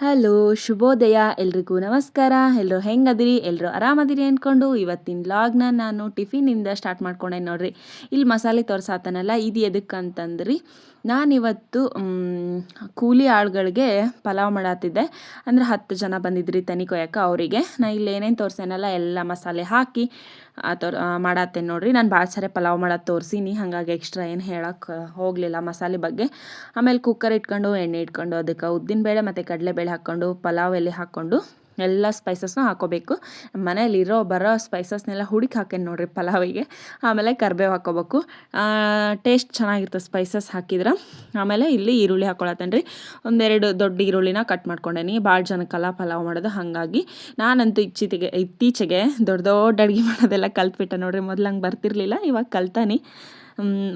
Hello, ಶುಭೋದಯ ಎಲ್ರಿಗೂ ನಮಸ್ಕಾರ. ಎಲ್ಲರೂ ಹೆಂಗದಿರಿ? ಎಲ್ಲರೂ ಆರಾಮದಿರಿ ಅಂದ್ಕೊಂಡು ಇವತ್ತಿನ ವ್ಲಾಗ್ನ ನಾನು ಟಿಫಿನಿಂದ ಸ್ಟಾರ್ಟ್ ಮಾಡ್ಕೊಂಡೆ ನೋಡ್ರಿ. ಇಲ್ಲಿ ಮಸಾಲೆ ತೋರ್ಸಾತನಲ್ಲ, ಇದು ಎದಕ್ಕಂತಂದ್ರಿ, ನಾನಿವತ್ತು ಕೂಲಿ ಆಳುಗಳಿಗೆ ಪಲಾವ್ ಮಾಡತ್ತಿದ್ದೆ. ಅಂದರೆ 10 ಜನ ಬಂದಿದ್ರಿ ತನಿ ಕೊಯ್ಯಕ್ಕೆ. ಅವರಿಗೆ ನಾ ಇಲ್ಲಿ ಏನೇನು ತೋರಿಸೇನಲ್ಲ ಎಲ್ಲ ಮಸಾಲೆ ಹಾಕಿ ಮಾಡತ್ತೇನೆ ನೋಡ್ರಿ. ನಾನು ಭಾಳ ಸಾರಿ ಪಲಾವ್ ಮಾಡೋದು ತೋರಿಸೀನಿ, ಹಾಗಾಗಿ ಎಕ್ಸ್ಟ್ರಾ ಏನು ಹೇಳಕ್ಕೆ ಹೋಗಲಿಲ್ಲ ಮಸಾಲೆ ಬಗ್ಗೆ. ಆಮೇಲೆ ಕುಕ್ಕರ್ ಇಟ್ಕೊಂಡು ಎಣ್ಣೆ ಇಟ್ಕೊಂಡು ಅದಕ್ಕೆ ಉದ್ದಿನಬೇಳೆ ಮತ್ತು ಕಡಲೆಬೇಳೆ ಹಾಕ್ಕೊಂಡು ಪಲಾವ್ ಎಲೆ ಹಾಕ್ಕೊಂಡು ಎಲ್ಲ ಸ್ಪೈಸಸ್ನೂ ಹಾಕೋಬೇಕು. ಮನೇಲಿ ಬರೋ ಸ್ಪೈಸಸ್ನೆಲ್ಲ ಹುಡುಕಿ ಹಾಕೇನಿ ನೋಡ್ರಿ ಪಲಾವಿಗೆ. ಆಮೇಲೆ ಕರಿಬೇವು ಹಾಕ್ಕೋಬೇಕು, ಟೇಸ್ಟ್ ಚೆನ್ನಾಗಿರ್ತದೆ ಸ್ಪೈಸಸ್ ಹಾಕಿದ್ರೆ. ಆಮೇಲೆ ಇಲ್ಲಿ ಈರುಳ್ಳಿ ಹಾಕ್ಕೊಳತ್ತೇನೆ ರೀ. ಒಂದೆರಡು ದೊಡ್ಡ ಈರುಳ್ಳಿನ ಕಟ್ ಮಾಡ್ಕೊಂಡೇನಿ. ಭಾಳ ಜನಕ್ಕೆಲ್ಲ ಪಲಾವ್ ಮಾಡೋದು, ಹಾಗಾಗಿ ನಾನಂತೂ ಇತ್ತೀಚೆಗೆ ದೊಡ್ಡ ಅಡುಗೆ ಮಾಡೋದೆಲ್ಲ ಕಲ್ತ್ಬಿಟ್ಟೆ ನೋಡ್ರಿ. ಮೊದಲು ಹಂಗೆ ಬರ್ತಿರ್ಲಿಲ್ಲ, ಇವಾಗ ಕಲ್ತಾನೆ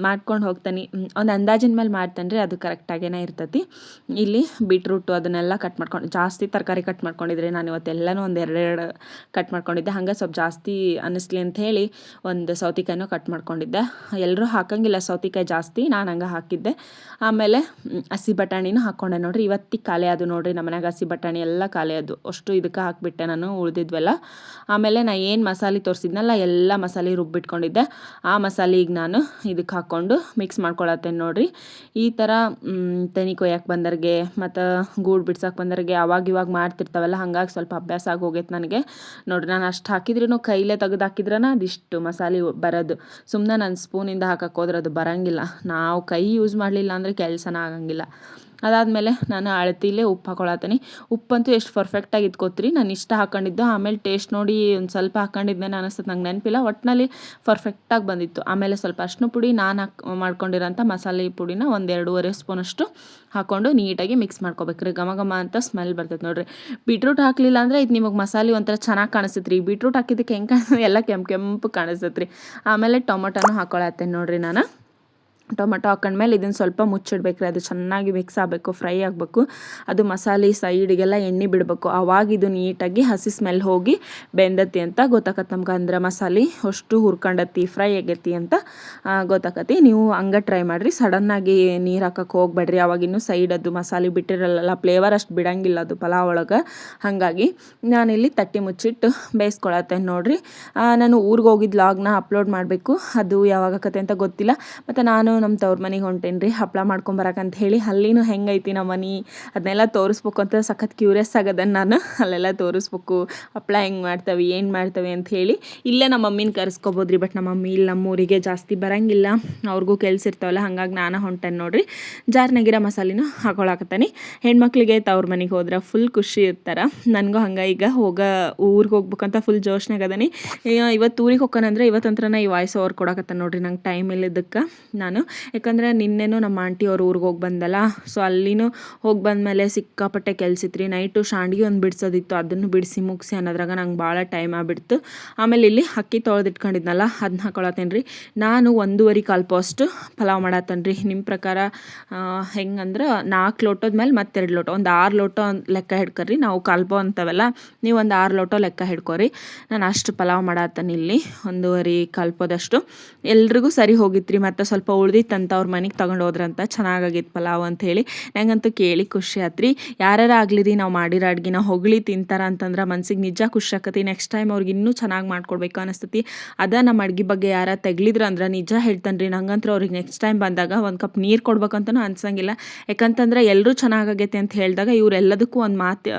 ಮಾಡ್ಕೊಂಡು ಹೋಗ್ತಾನೆ. ಒಂದು ಅಂದಾಜಿನ ಮೇಲೆ ಮಾಡ್ತಾನೆ ರೀ, ಅದು ಕರೆಕ್ಟಾಗೇ ಇರ್ತೈತಿ. ಇಲ್ಲಿ ಬೀಟ್ರೂಟು ಅದನ್ನೆಲ್ಲ ಕಟ್ ಮಾಡ್ಕೊಂಡು, ಜಾಸ್ತಿ ತರಕಾರಿ ಕಟ್ ಮಾಡ್ಕೊಂಡಿದ್ರಿ. ನಾನು ಇವತ್ತೆಲ್ಲನೂ ಒಂದು ಎರಡೆರಡು ಕಟ್ ಮಾಡ್ಕೊಂಡಿದ್ದೆ. ಹಂಗೆ ಸ್ವಲ್ಪ ಜಾಸ್ತಿ ಅನ್ನಿಸ್ಲಿ ಅಂತ ಹೇಳಿ ಒಂದು ಸೌತೆಕಾಯಿನೂ ಕಟ್ ಮಾಡ್ಕೊಂಡಿದ್ದೆ. ಎಲ್ಲರೂ ಹಾಕಂಗಿಲ್ಲ ಸೌತೆಕಾಯಿ ಜಾಸ್ತಿ, ನಾನು ಹಂಗೆ ಹಾಕಿದ್ದೆ. ಆಮೇಲೆ ಹಸಿ ಬಟಾಣಿನೂ ಹಾಕ್ಕೊಂಡೆ ನೋಡ್ರಿ. ಇವತ್ತಿಗೆ ಖಾಲಿ ಅದು ನೋಡ್ರಿ, ನಮ್ಮ ಮನ್ಯಾಗ ಹಸಿ ಬಟಾಣಿ ಎಲ್ಲ ಖಾಲಿ ಅದು, ಅಷ್ಟು ಇದಕ್ಕೆ ಹಾಕಿಬಿಟ್ಟೆ ನಾನು, ಉಳಿದಿದ್ವೆಲ್ಲ. ಆಮೇಲೆ ನಾನು ಏನು ಮಸಾಲೆ ತೋರಿಸಿದ್ನಲ್ಲ ಎಲ್ಲ ಮಸಾಲೆ ರುಬ್ಬಿಟ್ಕೊಂಡಿದ್ದೆ. ಆ ಮಸಾಲೆಗೆ ನಾನು ಇದಕ್ಕೆ ಹಾಕ್ಕೊಂಡು ಮಿಕ್ಸ್ ಮಾಡ್ಕೊಳತ್ತೇನೆ ನೋಡ್ರಿ. ಈ ಥರ ತೆನಿ ಕೊಯ್ಯಕ್ಕೆ ಬಂದವ್ರಿಗೆ ಮತ್ತು ಗೂಡು ಬಿಡ್ಸಕ್ಕೆ ಬಂದವ್ರಿಗೆ ಇವಾಗ ಮಾಡ್ತಿರ್ತಾವಲ್ಲ, ಹಾಗಾಗಿ ಸ್ವಲ್ಪ ಅಭ್ಯಾಸ ಆಗಿ ಹೋಗೈತೆ ನನಗೆ ನೋಡ್ರಿ. ನಾನು ಅಷ್ಟು ಹಾಕಿದ್ರೂ ಕೈಲೇ ತೆಗೆದು ಹಾಕಿದ್ರನ ಅದಿಷ್ಟು ಮಸಾಲೆ ಬರೋದು. ಸುಮ್ಮನೆ ನಾನು ಸ್ಪೂನಿಂದ ಹಾಕಕ್ಕೆ ಹೋದ್ರೆ ಅದು ಬರೋಂಗಿಲ್ಲ. ನಾವು ಕೈ ಯೂಸ್ ಮಾಡಲಿಲ್ಲ ಅಂದರೆ ಕೆಲಸನ ಆಗಂಗಿಲ್ಲ. ಅದಾದಮೇಲೆ ನಾನು ಅಳತಿಲೇ ಉಪ್ಪು ಹಾಕೊಳತ್ತೀನಿ. ಉಪ್ಪಂತೂ ಎಷ್ಟು ಪರ್ಫೆಕ್ಟಾಗಿ ಇದ್ಕೋತ್ರಿ. ನಾನು ಇಷ್ಟ ಹಾಕ್ಕೊಂಡಿದ್ದು, ಆಮೇಲೆ ಟೇಸ್ಟ್ ನೋಡಿ ಒಂದು ಸ್ವಲ್ಪ ಹಾಕ್ಕೊಂಡಿದ್ದೆ ಅನಿಸ್ತದೆ, ನಂಗೆ ನೆನಪಿಲ್ಲ. ಒಟ್ಟಿನಲ್ಲಿ ಪರ್ಫೆಕ್ಟಾಗಿ ಬಂದಿತ್ತು. ಆಮೇಲೆ ಸ್ವಲ್ಪ ಅರಿಶಿನ ಪುಡಿ, ನಾನು ಮಾಡ್ಕೊಂಡಿರೋಂಥ ಮಸಾಲೆ ಪುಡಿನ 1-2.5 ಸ್ಪೂನಷ್ಟು ಹಾಕ್ಕೊಂಡು ನೀಟಾಗಿ ಮಿಕ್ಸ್ ಮಾಡ್ಕೋಬೇಕ್ರಿ. ಘಮ ಘಮ ಅಂತ ಸ್ಮೆಲ್ ಬರ್ತೈತೆ ನೋಡ್ರಿ. ಬೀಟ್ರೂಟ್ ಹಾಕಲಿಲ್ಲ ಅಂದರೆ ಇದು ನಿಮಗೆ ಮಸಾಲೆ ಒಂಥರ ಚೆನ್ನಾಗಿ ಕಾಣಿಸ್ತೈತೆ ರೀ. ಬೀಟ್ರೂಟ್ ಹಾಕಿದ್ದಕ್ಕೆ ಹೆಂಗೆ ಕಾಣಿಸ್ತದೆ, ಎಲ್ಲ ಕೆಂಪು ಕಾಣಿಸ್ತೈತೆ ರೀ. ಆಮೇಲೆ ಟೊಮೊಟೊನೂ ಹಾಕ್ಕೊಳತ್ತೇನೆ ನೋಡ್ರಿ. ನಾನು ಟೊಮೆಟೊ ಹಾಕೊಂಡ್ಮೇಲೆ ಇದನ್ನು ಸ್ವಲ್ಪ ಮುಚ್ಚಿಡ್ಬೇಕು ರೀ. ಅದು ಚೆನ್ನಾಗಿ ಮಿಕ್ಸ್ ಆಗಬೇಕು, ಫ್ರೈ ಆಗಬೇಕು. ಅದು ಮಸಾಲೆ ಸೈಡಿಗೆಲ್ಲ ಎಣ್ಣೆ ಬಿಡಬೇಕು. ಆವಾಗ ಇದು ನೀಟಾಗಿ ಹಸಿ ಸ್ಮೆಲ್ ಹೋಗಿ ಬೆಂದತಿ ಅಂತ ಗೊತ್ತಾಕತ್ತೆ ನಮ್ಗೆ. ಅಂದ್ರೆ ಮಸಾಲೆ ಅಷ್ಟು ಹುರ್ಕೊಂಡತಿ, ಫ್ರೈ ಆಗೈತಿ ಅಂತ ಗೊತ್ತಾಕತಿ. ನೀವು ಹಂಗೆ ಟ್ರೈ ಮಾಡಿರಿ. ಸಡನ್ನಾಗಿ ನೀರು ಹಾಕಕ್ಕೆ ಹೋಗ್ಬೇಡ್ರಿ. ಅವಾಗಿನ್ನೂ ಸೈಡ್ ಅದು ಮಸಾಲೆ ಬಿಟ್ಟಿರಲ್ಲ, ಫ್ಲೇವರ್ ಅಷ್ಟು ಬಿಡಂಗಿಲ್ಲ ಅದು ಪಲಾವ್ ಒಳಗೆ. ಹಾಗಾಗಿ ನಾನಿಲ್ಲಿ ತಟ್ಟಿ ಮುಚ್ಚಿಟ್ಟು ಬೇಯಿಸ್ಕೊಳತ್ತೇನೆ ನೋಡ್ರಿ. ನಾನು ಊರಿಗೆ ಹೋಗಿದ್ದು ಲಾಗ್ನ ಅಪ್ಲೋಡ್ ಮಾಡಬೇಕು, ಅದು ಯಾವಾಗಕತ್ತೆ ಅಂತ ಗೊತ್ತಿಲ್ಲ. ಮತ್ತು ನಾನು ನಮ್ಮ ತವ್ರ ಮನೆಗೆ ಹೊಂಟೇನಿ ರೀ ಹಪ್ಪಳ ಮಾಡ್ಕೊಂಬರಕಂತ ಹೇಳಿ. ಅಲ್ಲಿನೂ ಹೆಂಗೈತಿ ನಮ್ಮ ಮನೆ ಅದನ್ನೆಲ್ಲ ತೋರಿಸ್ಬೇಕು ಅಂತ ಸಖತ್ ಕ್ಯೂರಿಯಸ್ ಆಗದನ್ನು ನಾನು. ಅಲ್ಲೆಲ್ಲ ತೋರಿಸ್ಬೇಕು, ಹಪ್ಪಳ ಹೆಂಗೆ ಮಾಡ್ತವೆ, ಏನು ಮಾಡ್ತವೆ ಅಂತ ಹೇಳಿ. ಇಲ್ಲೇ ನಮ್ಮ ಮಮ್ಮಿನ ಕರೆಸ್ಕೊಬೋದ್ರಿ, ಬಟ್ ನಮ್ಮ ಮಮ್ಮಿ ಇಲ್ಲಿ ನಮ್ಮೂರಿಗೆ ಜಾಸ್ತಿ ಬರೋಂಗಿಲ್ಲ, ಅವ್ರಿಗೂ ಕೆಲಸ ಇರ್ತಾವಲ್ಲ. ಹಾಗಾಗಿ ನಾನು ಹೊಂಟೇನೆ ನೋಡ್ರಿ. ಜಾರ್ನಾಗಿರೋ ಮಸಾಲೆನೂ ಹಾಕೊಳಕತ್ತಾನೆ. ಹೆಣ್ಮಕ್ಳಿಗೆ ತವ್ರ ಮನೆಗೆ ಹೋದ್ರೆ ಫುಲ್ ಖುಷಿ ಇರ್ತಾರೆ. ನನಗೂ ಹಂಗೆ ಈಗ ಊರಿಗೆ ಹೋಗ್ಬೇಕಂತ ಫುಲ್ ಜೋಶ್ನಾಗದನಿ. ಇವತ್ತು ಊರಿಗೆ ಹೋಗೋಣಂದ್ರೆ ಇವತ್ತಂತ್ರ ಈ ವಾಯ್ಸ್ ಓವರ್ ಕೊಡಕತ್ತಾನೆ ನೋಡ್ರಿ. ನಂಗೆ ಟೈಮ್ ಇಲ್ಲಿದ್ದಕ್ಕೆ ನಾನು, ಯಾಕಂದರೆ ನಿನ್ನೆನೂ ನಮ್ಮ ಆಂಟಿ ಅವ್ರು ಊರಿಗೆ ಹೋಗಿ ಬಂದಲ್ಲ. ಸೊ ಅಲ್ಲಿನೂ ಹೋಗಿ ಬಂದಮೇಲೆ ಸಿಕ್ಕಾಪಟ್ಟೆ ಕೆಲ್ಸಿತ್ತು ರೀ. ನೈಟು ಶಾಂಡ್ಗೆ ಒಂದು ಬಿಡಿಸೋದಿತ್ತು, ಅದನ್ನು ಬಿಡಿಸಿ ಮುಗಿಸಿ ಅನ್ನೋದ್ರಾಗ ನಂಗೆ ಭಾಳ ಟೈಮ್ ಆಗಿಬಿಡ್ತು. ಆಮೇಲೆ ಇಲ್ಲಿ ಅಕ್ಕಿ ತೊಳೆದಿಟ್ಕೊಂಡಿದ್ನಲ್ಲ ಅದನ್ನ ಹಾಕೊಳತ್ತೇನೆ ರೀ. ನಾನು 1.25 ಪೋಸ್ಟ್ ಪಲಾವ್ ಮಾಡತ್ತೇನೆ ರೀ. ನಿಮ್ಮ ಪ್ರಕಾರ ಹೆಂಗಂದ್ರೆ 4 ಲೋಟದ ಮೇಲೆ ಮತ್ತೆ 2 ಲೋಟ, ಒಂದು 6 ಲೋಟ ಲೆಕ್ಕ ಹಿಡ್ಕೊರಿ. ನಾವು ಕಾಲ್ಪೋ ಅಂತವಲ್ಲ, ನೀವು ಒಂದು 6 ಲೋಟ ಲೆಕ್ಕ ಹಿಡ್ಕೊರಿ. ನಾನು ಅಷ್ಟು ಪಲಾವ್ ಮಾಡತ್ತೇನೆ ಇಲ್ಲಿ, 1.25 ಪೋದಷ್ಟು. ಎಲ್ರಿಗೂ ಸರಿ ಹೋಗಿತ್ತು ರೀ. ಮತ್ತು ಸ್ವಲ್ಪ ಉಳ್ದಿತ್ತಂತ ಅವ್ರ ಮನೆಗೆ ತೊಗೊಂಡು ಹೋದ್ರಂತ, ಚೆನ್ನಾಗಾಗಿತ್ತು ಪಲಾವ್ ಅಂಥೇಳಿ. ನಂಗಂತೂ ಕೇಳಿ ಖುಷಿ ಆಯ್ತು ರೀ. ಯಾರು ಆಗಲಿ ರೀ, ನಾವು ಮಾಡಿರೋ ಅಡ್ಗೆ ಹೊಗಳಿ ತಿಂತಾರ ಅಂತಂದ್ರೆ ಮನ್ಸಿಗೆ ನಿಜ ಖುಷಿ ಆಕತಿ. ನೆಕ್ಸ್ಟ್ ಟೈಮ್ ಅವ್ರಿಗೆ ಇನ್ನೂ ಚೆನ್ನಾಗಿ ಮಾಡ್ಕೊಡ್ಬೇಕು ಅನಿಸ್ತತಿ. ನಮ್ಮ ಅಡ್ಗೆ ಬಗ್ಗೆ ಯಾರು ತೆಗ್ಲಿದ್ರು ಅಂದ್ರೆ ನಿಜ ಹೇಳ್ತಾನೆ ರೀ, ನಂಗಂತೂ ಅವ್ರಿಗೆ ನೆಕ್ಸ್ಟ್ ಟೈಮ್ ಬಂದಾಗ ಒಂದು ಕಪ್ ನೀರು ಕೊಡ್ಬೇಕಂತನೂ ಅನ್ಸಂಗಿಲ್ಲ. ಯಾಕಂತಂದ್ರೆ ಎಲ್ಲರೂ ಚೆನ್ನಾಗೈತೆ ಅಂತ ಹೇಳಿದಾಗ ಇವರೆಲ್ಲದಕ್ಕೂ ಒಂದು ಮಾತು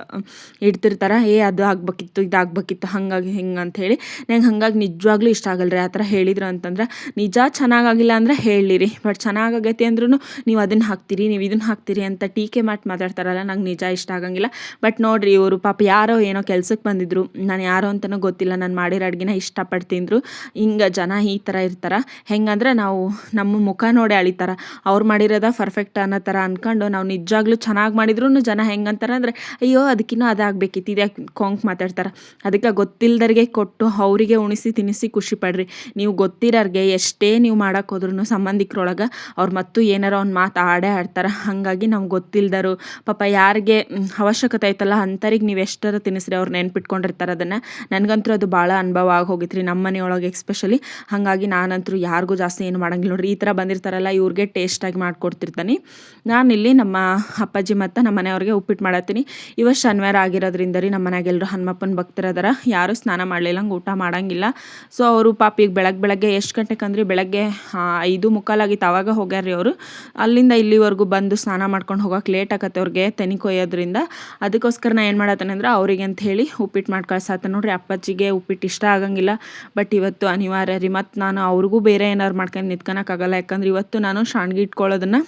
ಇಡ್ತಿರ್ತಾರೆ, ಅದು ಆಗ್ಬೇಕಿತ್ತು, ಇದು ಆಗ್ಬೇಕಿತ್ತು, ಹಾಗಾಗಿ ಹಿಂಗೆ ಅಂಥೇಳಿ. ನಂಗೆ ಹಾಗಾಗಿ ನಿಜವಾಗ್ಲೂ ಇಷ್ಟ ಆಗಲ್ಲ ರೀ ಆ ಥರ ಹೇಳಿದ್ರು ಅಂತಂದ್ರೆ. ನಿಜ ಚೆನ್ನಾಗಾಗಿಲ್ಲ ಅಂದರೆ ಹೇಳಿರಿ, ಬಟ್ ಚೆನ್ನಾಗೈತಿ ಅಂದ್ರೂ ನೀವು ಅದನ್ನು ಹಾಕ್ತೀರಿ, ನೀವು ಇದನ್ನು ಹಾಕ್ತೀರಿ ಅಂತ ಟೀಕೆ ಮಾತಾಡ್ತಾರಲ್ಲ, ನಂಗೆ ನಿಜ ಇಷ್ಟ ಆಗಂಗಿಲ್ಲ. ಬಟ್ ನೋಡಿರಿ, ಇವರು ಪಾಪ ಯಾರೋ ಏನೋ ಕೆಲ್ಸಕ್ಕೆ ಬಂದಿದ್ರು, ನಾನು ಯಾರೋ ಅಂತಲೂ ಗೊತ್ತಿಲ್ಲ, ನಾನು ಮಾಡಿರೋ ಅಡ್ಗೆನ ಇಷ್ಟಪಟ್ಟು ತಿಂದರು. ಹಿಂಗೆ ಜನ ಈ ಥರ ಇರ್ತಾರೆ. ಹೆಂಗಂದ್ರೆ ನಾವು ನಮ್ಮ ಮುಖ ನೋಡಿ ಅಳಿತಾರೆ, ಅವ್ರು ಮಾಡಿರೋದ ಪರ್ಫೆಕ್ಟ್ ಅನ್ನೋ ಥರ ಅಂದ್ಕೊಂಡು ನಾವು ನಿಜವಾಗ್ಲೂ ಚೆನ್ನಾಗಿ ಮಾಡಿದ್ರು ಜನ ಹೆಂಗಂತಾರೆ ಅಂದರೆ, ಅಯ್ಯೋ ಅದಕ್ಕಿನ್ನೂ ಅದಾಗಬೇಕಿತ್ತು, ಇದ್ಯಾಕೆ ಕೊಂಕ್ ಮಾತಾಡ್ತಾರೆ. ಅದಕ್ಕೆ ಗೊತ್ತಿಲ್ಲದರಿಗೆ ಕೊಟ್ಟು ಅವರಿಗೆ ಉಣಿಸಿ ತಿನ್ನಿಸಿ ಖುಷಿ ಪಡ್ರಿ. ನೀವು ಗೊತ್ತಿರೋರಿಗೆ ಎಷ್ಟೇ ನೀವು ಮಾಡೋಕೆ ಹೋದ್ರೂ ಸಂಬಂಧಿಕರು ಅಷ್ಟರೊಳಗೆ ಅವ್ರು ಮತ್ತು ಏನಾರ ಒಂದು ಮಾತು ಆಡೇ ಆಡ್ತಾರೆ. ಹಾಗಾಗಿ ನಮ್ಗೆ ಗೊತ್ತಿಲ್ದರು ಪಾಪ ಯಾರಿಗೆ ಅವಶ್ಯಕತೆ ಐತಲ್ಲ ಅಂಥವ್ರಿಗೆ ನೀವು ಎಷ್ಟರ ತಿನ್ನಿಸ್ರಿ ಅವ್ರು ನೆನ್ಪಿಟ್ಕೊಂಡಿರ್ತಾರೆ ಅದನ್ನು. ನನಗಂತೂ ಅದು ಭಾಳ ಅನುಭವ ಆಗಿ ಹೋಗಿತ್ತು ರೀ ನಮ್ಮ ಮನೆಯೊಳಗೆ ಎಸ್ಪೆಷಲಿ. ಹಾಗಾಗಿ ನಾನಂತೂ ಯಾರಿಗೂ ಜಾಸ್ತಿ ಏನು ಮಾಡಂಗಿಲ್ಲ ನೋಡ್ರಿ. ಈ ಥರ ಬಂದಿರ್ತಾರಲ್ಲ ಇವ್ರಿಗೆ ಟೇಸ್ಟಾಗಿ ಮಾಡಿಕೊಡ್ತಿರ್ತಾನೆ. ನಾನಿಲ್ಲಿ ನಮ್ಮ ಅಪ್ಪಾಜಿ ಮತ್ತು ನಮ್ಮ ಮನೆಯವ್ರಿಗೆ ಉಪ್ಪಿಟ್ಟು ಮಾಡತ್ತೀನಿ. ಇವತ್ತು ಶನಿವಾರ ಆಗಿರೋದ್ರಿಂದ ರೀ ನಮ್ಮ ಮನೆಯಾಗೆಲ್ಲರೂ ಹನುಮಪ್ಪನ ಭಕ್ತರದಾರ. ಯಾರೂ ಸ್ನಾನ ಮಾಡಲಿಲ್ಲ, ಊಟ ಮಾಡೋಂಗಿಲ್ಲ. ಸೊ ಅವರು ಪಾಪ ಈಗ ಬೆಳಗ್ಗೆ ಎಷ್ಟು ಗಂಟೆಗೆ ಅಂದ್ರೆ ಬೆಳಗ್ಗೆ 5:45 ಆಗಿತ್ತು ಆವಾಗ ಹೋಗ್ಯಾರ ರೀ ಅವರು. ಅಲ್ಲಿಂದ ಇಲ್ಲಿವರೆಗೂ ಬಂದು ಸ್ನಾನ ಮಾಡ್ಕೊಂಡು ಹೋಗೋಕೆ ಲೇಟ್ ಆಗತ್ತೆ ಅವ್ರಿಗೆ ತೆನಿ ಕೊಯ್ಯೋದ್ರಿಂದ. ಅದಕ್ಕೋಸ್ಕರ ನಾನು ಏನು ಮಾಡತ್ತೇನೆ ಅಂದ್ರೆ ಅವರಿಗೆ ಅಂತ ಹೇಳಿ ಉಪ್ಪಿಟ್ಟು ಮಾಡಿ ಕಳ್ಸತ್ತೆ ನೋಡ್ರಿ. ಅಪ್ಪಾಜಿಗೆ ಉಪ್ಪಿಟ್ಟು ಇಷ್ಟ ಆಗಂಗಿಲ್ಲ, ಬಟ್ ಇವತ್ತು ಅನಿವಾರ್ಯ ರೀ. ಮತ್ತು ನಾನು ಅವ್ರಿಗೂ ಬೇರೆ ಏನಾರು ಮಾಡ್ಕೊಂಡು ನಿಂತ್ಕೊಳಕ್ಕಾಗಲ್ಲ, ಯಾಕಂದ್ರೆ ಇವತ್ತು ನಾನು ಶಾಂಡ್ಗಿ ಇಟ್ಕೊಳ್ಳೋದನ್ನು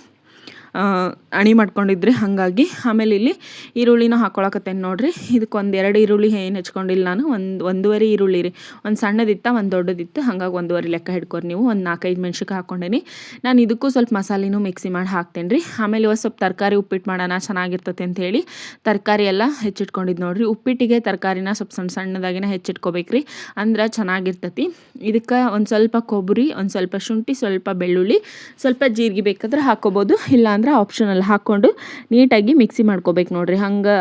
ಅಣಿ ಮಾಡ್ಕೊಂಡಿದ್ರಿ. ಹಾಗಾಗಿ ಆಮೇಲೆ ಇಲ್ಲಿ ಈರುಳ್ಳಿನ ಹಾಕ್ಕೊಳಕತ್ತೇನೆ ನೋಡ್ರಿ. ಇದಕ್ಕೆ 1-2 ಈರುಳ್ಳಿ ಏನು ಹೆಚ್ಕೊಂಡಿಲ್ಲ ನಾನು, ಒಂದೂವರೆ ಈರುಳ್ಳಿ ರೀ. ಒಂದು ಸಣ್ಣದಿತ್ತ ಒಂದು ದೊಡ್ಡದಿತ್ತು, ಹಾಗಾಗಿ 1.5 ಲೆಕ್ಕ ಹಿಡ್ಕೊರಿ ನೀವು. ಒಂದು 4-5 ಮೆಣ್ಸಿನ್ಕಾಯಿ ಹಾಕ್ಕೊಂಡೇನಿ ನಾನು. ಇದಕ್ಕೂ ಸ್ವಲ್ಪ ಮಸಾಲೆನೂ ಮಿಕ್ಸಿ ಮಾಡಿ ಹಾಕ್ತೇನೆ ರೀ. ಆಮೇಲೆ ಇವತ್ತು ಸ್ವಲ್ಪ ತರಕಾರಿ ಉಪ್ಪಿಟ್ಟು ಮಾಡೋಣ ಚೆನ್ನಾಗಿರ್ತೈತೆ ಅಂತ ಹೇಳಿ ತರಕಾರಿ ಎಲ್ಲ ಹೆಚ್ಚಿಟ್ಕೊಂಡಿದ್ದು ನೋಡ್ರಿ. ಉಪ್ಪಿಟ್ಟಿಗೆ ತರಕಾರಿನ ಸ್ವಲ್ಪ ಸಣ್ಣದಾಗಿನ ಹೆಚ್ಚಿಟ್ಕೋಬೇಕ್ರಿ, ಅಂದ್ರೆ ಚೆನ್ನಾಗಿರ್ತೈತಿ. ಇದಕ್ಕೆ ಒಂದು ಸ್ವಲ್ಪ ಕೊಬ್ಬರಿ, ಒಂದು ಸ್ವಲ್ಪ ಶುಂಠಿ, ಸ್ವಲ್ಪ ಬೆಳ್ಳುಳ್ಳಿ, ಸ್ವಲ್ಪ ಜೀರಿಗೆ ಬೇಕಾದ್ರೆ ಹಾಕ್ಕೋಬೋದು, ಇಲ್ಲ ಅಂದ್ರೆ ಆಪ್ಷನಲ್ ಹಾಕ್ಕೊಂಡು ನೀಟಾಗಿ ಮಿಕ್ಸಿ ಮಾಡ್ಕೋಬೇಕು ನೋಡ್ರಿ. ಹಂಗೆ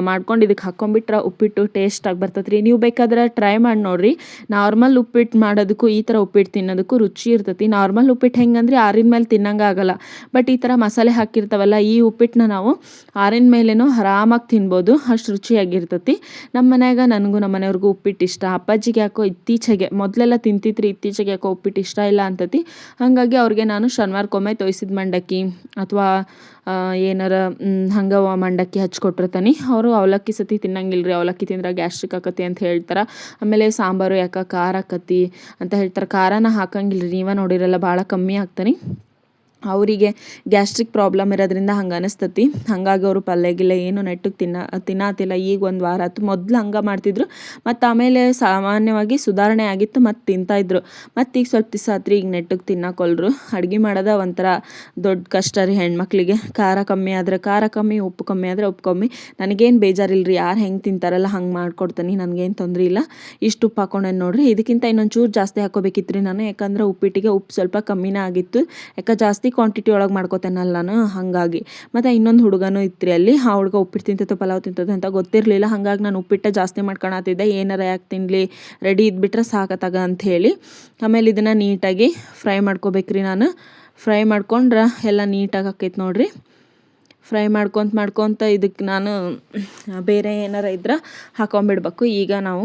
ಮಾಡ್ಕೊಂಡು ಇದಕ್ಕೆ ಹಾಕ್ಕೊಂಬಿಟ್ರೆ ಉಪ್ಪಿಟ್ಟು ಟೇಸ್ಟಾಗಿ ಬರ್ತೈತೆ ರೀ. ನೀವು ಬೇಕಾದ್ರೆ ಟ್ರೈ ಮಾಡಿ ನೋಡ್ರಿ. ನಾರ್ಮಲ್ ಉಪ್ಪಿಟ್ಟು ಮಾಡೋದಕ್ಕೂ ಈ ಥರ ಉಪ್ಪಿಟ್ಟು ತಿನ್ನೋದಕ್ಕೂ ರುಚಿ ಇರ್ತೈತಿ. ನಾರ್ಮಲ್ ಉಪ್ಪಿಟ್ಟು ಹೆಂಗಂದ್ರೆ ಆರಿನ ಮೇಲೆ ತಿನ್ನಂಗೆ ಆಗಲ್ಲ, ಬಟ್ ಈ ಥರ ಮಸಾಲೆ ಹಾಕಿರ್ತಾವಲ್ಲ ಈ ಉಪ್ಪಿಟ್ಟನ್ನ ನಾವು ಆರಿನ ಮೇಲೇನೋ ಆರಾಮಾಗಿ ತಿನ್ಬೋದು, ಅಷ್ಟು ರುಚಿಯಾಗಿರ್ತೈತಿ. ನಮ್ಮ ಮನ್ಯಾಗ ನನಗೂ ನಮ್ಮ ಮನೆಯವ್ರಿಗೂ ಉಪ್ಪಿಟ್ಟು ಇಷ್ಟ. ಅಪ್ಪಾಜಿಗೆ ಯಾಕೋ ಇತ್ತೀಚೆಗೆ, ಮೊದಲೆಲ್ಲ ತಿಂತಿದ್ರಿ, ಇತ್ತೀಚೆಗೆ ಯಾಕೋ ಉಪ್ಪಿಟ್ಟು ಇಷ್ಟ ಇಲ್ಲ ಅಂತತಿ. ಹಾಗಾಗಿ ಅವ್ರಿಗೆ ನಾನು ಶನಿವಾರಕ್ಕೊಮ್ಮೆ ತೋಯಿಸಿದ ಮಂಡಕ್ಕಿ ಅಥವಾ ಏನಾರ ಹಂಗೆ ಮಂಡಕ್ಕಿ ಹಚ್ಕೊಟ್ಟಿರ್ತಾನೆ. ಅವರು ಅವಲಕ್ಕಿ ಸತಿ ತಿನ್ನಂಗಿಲ್ಲ ರೀ, ಅವಲಕ್ಕಿ ತಿಂದ್ರೆ ಗ್ಯಾಸ್ಟ್ರಿಕ್ ಆಕತಿ ಅಂತ ಹೇಳ್ತಾರೆ. ಆಮೇಲೆ ಸಾಂಬಾರು ಯಾಕೆ ಖಾರ ಆಕತಿ ಅಂತ ಹೇಳ್ತಾರೆ. ಖಾರನ ಹಾಕಂಗಿಲ್ಲ ರೀ, ನೀವೇ ನೋಡಿರಲ್ಲ ಭಾಳ ಕಮ್ಮಿ ಹಾಕ್ತಾನೆ. ಅವರಿಗೆ ಗ್ಯಾಸ್ಟ್ರಿಕ್ ಪ್ರಾಬ್ಲಮ್ ಇರೋದ್ರಿಂದ ಹಂಗೆ ಅನಿಸ್ತತಿ. ಹಾಗಾಗಿ ಅವರು ಪಲ್ಯ ಏನು ನೆಟ್ಟಗೆ ತಿನ್ನತ್ತಿಲ್ಲ. ಈಗ ಒಂದು ವಾರ ಆಯ್ತು. ಮೊದಲು ಹಂಗೆ ಮಾಡ್ತಿದ್ರು, ಮತ್ತು ಆಮೇಲೆ ಸಾಮಾನ್ಯವಾಗಿ ಸುಧಾರಣೆ ಆಗಿತ್ತು, ಮತ್ತು ತಿಂತಾಯಿದ್ರು. ಮತ್ತು ಈಗ ಸ್ವಲ್ಪ ದಿವಸ ಆತ್ರಿ ಈಗ ನೆಟ್ಟಗೆ ತಿನ್ನಕೊಲ್ರು. ಅಡುಗೆ ಮಾಡೋದ ಒಂಥರ ದೊಡ್ಡ ಕಷ್ಟ ರೀ ಹೆಣ್ಮಕ್ಳಿಗೆ. ಖಾರ ಕಮ್ಮಿ ಆದರೆ ಖಾರ ಕಮ್ಮಿ, ಉಪ್ಪು ಕಮ್ಮಿ ಆದರೆ ಉಪ್ಪು ಕಮ್ಮಿ. ನನಗೇನು ಬೇಜಾರಿಲ್ಲ ರೀ, ಯಾರು ಹೆಂಗೆ ತಿಂತಾರಲ್ಲ ಹಂಗೆ ಮಾಡ್ಕೊಡ್ತೀನಿ, ನನಗೇನು ತೊಂದರೆ ಇಲ್ಲ. ಇಷ್ಟು ಉಪ್ಪು ಹಾಕೊಂಡೇನು ನೋಡ್ರಿ. ಇದಕ್ಕಿಂತ ಇನ್ನೊಂದು ಚೂರು ಜಾಸ್ತಿ ಹಾಕೋಬೇಕಿತ್ತು ರೀ ನಾನು, ಯಾಕಂದ್ರೆ ಉಪ್ಪಿಟ್ಟಿಗೆ ಉಪ್ಪು ಸ್ವಲ್ಪ ಕಮ್ಮಿನೇ ಆಗಿತ್ತು. ಯಾಕೆ ಜಾಸ್ತಿ ಕ್ವಾಂಟಿಟಿ ಒಳಗೆ ಮಾಡ್ಕೋತೇನಲ್ಲ ನಾನು, ಹಾಗಾಗಿ. ಮತ್ತು ಇನ್ನೊಂದು ಹುಡುಗನೂ ಇತ್ತು ಅಲ್ಲಿ, ಆ ಹುಡುಗ ಉಪ್ಪಿಟ್ಟು ತಿಂತೈತೋ ಪಲಾವ್ ತಿಂತೈತೆ ಅಂತ ಗೊತ್ತಿರಲಿಲ್ಲ. ಹಾಗಾಗಿ ನಾನು ಉಪ್ಪಿಟ್ಟ ಜಾಸ್ತಿ ಮಾಡ್ಕೊಳತ್ತಿದ್ದೆ, ಏನಾರ ಯಾಕೆ ತಿನ್ನಲಿ, ರೆಡಿ ಇದ್ಬಿಟ್ರೆ ಸಾಕತ್ತಾಗ ಅಂಥೇಳಿ. ಆಮೇಲೆ ಇದನ್ನು ನೀಟಾಗಿ ಫ್ರೈ ಮಾಡ್ಕೋಬೇಕ್ರಿ ನಾನು. ಫ್ರೈ ಮಾಡ್ಕೊಂಡ್ರೆ ಎಲ್ಲ ನೀಟಾಗಿ ಆಕೈತೆ ನೋಡ್ರಿ. ಫ್ರೈ ಮಾಡ್ಕೊತ ಇದಕ್ಕೆ ನಾನು ಬೇರೆ ಏನಾರ ಇದ್ರೆ ಹಾಕೊಂಬಿಡ್ಬೇಕು ಈಗ ನಾವು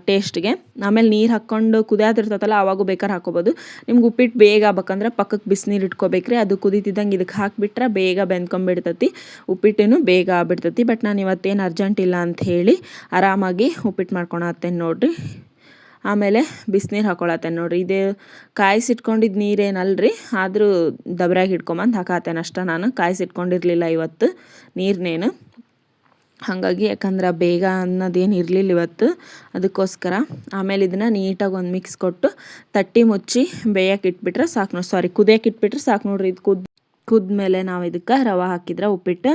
ಟೇಸ್ಟ್ಗೆ. ಆಮೇಲೆ ನೀರು ಹಾಕ್ಕೊಂಡು ಕುದಿಯೋದಿರ್ತೈತಲ್ಲ ಆವಾಗೂ ಬೇಕಾದ್ರೆ ಹಾಕೋಬೋದು. ನಿಮ್ಗೆ ಉಪ್ಪಿಟ್ಟು ಬೇಗ ಆಗ್ಬೇಕಂದ್ರೆ ಪಕ್ಕಕ್ಕೆ ಬಿಸಿನೀರು ಇಟ್ಕೋಬೇಕ್ರಿ. ಅದು ಕುದೀತಿದ್ದಂಗೆ ಇದಕ್ಕೆ ಹಾಕಿಬಿಟ್ರೆ ಬೇಗ ಬೆಂದ್ಕೊಂಬಿಡ್ತೈತಿ, ಉಪ್ಪಿಟ್ಟೇನು ಬೇಗ ಆಗ್ಬಿಡ್ತೈತಿ. ಬಟ್ ನಾನು ಇವತ್ತೇನು ಅರ್ಜೆಂಟ್ ಇಲ್ಲ ಅಂಥೇಳಿ ಆರಾಮಾಗಿ ಉಪ್ಪಿಟ್ಟು ಮಾಡ್ಕೊಳತ್ತೇನೆ ನೋಡ್ರಿ. ಆಮೇಲೆ ಬಿಸಿನೀರು ಹಾಕೊಳತ್ತೇನೆ ನೋಡ್ರಿ. ಇದು ಕಾಯಿಸಿಟ್ಕೊಂಡಿದ್ದು ನೀರೇನಲ್ರಿ, ಆದರೂ ದಬ್ರಾಗಿ ಹಿಡ್ಕೊಂಬಂದು ಹಾಕತ್ತೇನೆ ಅಷ್ಟೇ. ನಾನು ಕಾಯಿಸಿಟ್ಕೊಂಡಿರಲಿಲ್ಲ ಇವತ್ತು ನೀರನ್ನೇನು, ಹಾಗಾಗಿ ಯಾಕಂದ್ರೆ ಬೇಗ ಅನ್ನೋದೇನು ಇರಲಿಲ್ಲ ಇವತ್ತು, ಅದಕ್ಕೋಸ್ಕರ. ಆಮೇಲೆ ಇದನ್ನು ನೀಟಾಗಿ ಒಂದು ಮಿಕ್ಸ್ ಕೊಟ್ಟು ತಟ್ಟಿ ಮುಚ್ಚಿ ಬೇಯಕ್ಕೆ ಇಟ್ಬಿಟ್ರೆ ಸಾಕು ನೋಡಿ. ಕುದಿಯಕ್ಕೆ ಇಟ್ಬಿಟ್ರೆ ಸಾಕು ನೋಡ್ರಿ. ಇದು ಕುದ್ಮೇಲೆ ನಾವು ಇದಕ್ಕೆ ರವೆ ಹಾಕಿದ್ರೆ ಉಪ್ಪಿಟ್ಟು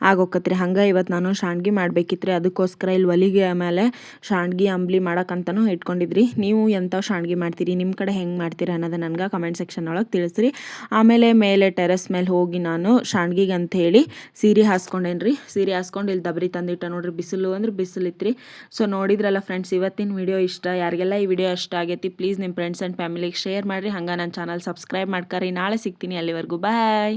ಆಗೋಕತ್ರಿ. ಹಂಗೆ ಇವತ್ತು ನಾನು ಶಾಂಡ್ಗಿ ಮಾಡಬೇಕಿತ್ತು ರೀ, ಅದಕ್ಕೋಸ್ಕರ ಇಲ್ಲಿ ಒಲಿಗೆ ಮೇಲೆ ಶಾಂಡ್ಗಿ ಅಂಬ್ಲಿ ಮಾಡೋಕ್ಕಂತನೂ ಇಟ್ಕೊಂಡಿದ್ರಿ. ನೀವು ಎಂಥವು ಶಾಂಡ್ಗಿ ಮಾಡ್ತೀರಿ, ನಿಮ್ಮ ಕಡೆ ಹೆಂಗೆ ಮಾಡ್ತೀರಿ ಅನ್ನೋದು ನನಗೆ ಕಮೆಂಟ್ ಸೆಕ್ಷನ್ ಒಳಗೆ ತಿಳಿಸ್ರಿ. ಆಮೇಲೆ ಮೇಲೆ ಟೆರೆಸ್ ಮೇಲೆ ಹೋಗಿ ನಾನು ಶಾಂಡ್ಗಿಗೆ ಅಂಥೇಳಿ ಸೀರೆ ಹಾಸ್ಕೊಂಡೇನಿ ರೀ. ಸೀರೆ ಹಾಸ್ಕೊಂಡು ಇಲ್ಲಿ ದಬ್ರಿ ತಂದಿಟ್ಟ ನೋಡ್ರಿ. ಬಿಸಿಲು ಅಂದ್ರೆ ಬಿಸಿಲಿತ್ತು ರೀ. ಸೊ ನೋಡಿದ್ರಲ್ಲ ಫ್ರೆಂಡ್ಸ್, ಇವತ್ತಿನ ವಿಡಿಯೋ ಇಷ್ಟ. ಯಾರಿಗೆಲ್ಲ ಈ ವಿಡಿಯೋ ಇಷ್ಟ ಆಗೈತಿ ಪ್ಲೀಸ್ ನಿಮ್ಮ ಫ್ರೆಂಡ್ಸ್ ಆ್ಯಂಡ್ ಫ್ಯಾಮಿಲಿಗೆ ಶೇರ್ ಮಾಡಿರಿ. ಹಂಗೆ ನನ್ನ ಚಾನಲ್ ಸಬ್ಸ್ಕ್ರೈಬ್ ಮಾಡ್ಕರಿ. ನಾಳೆ ಸಿಗ್ತೀನಿ, ಅಲ್ಲಿವರೆಗೂ ಬಾಯ್.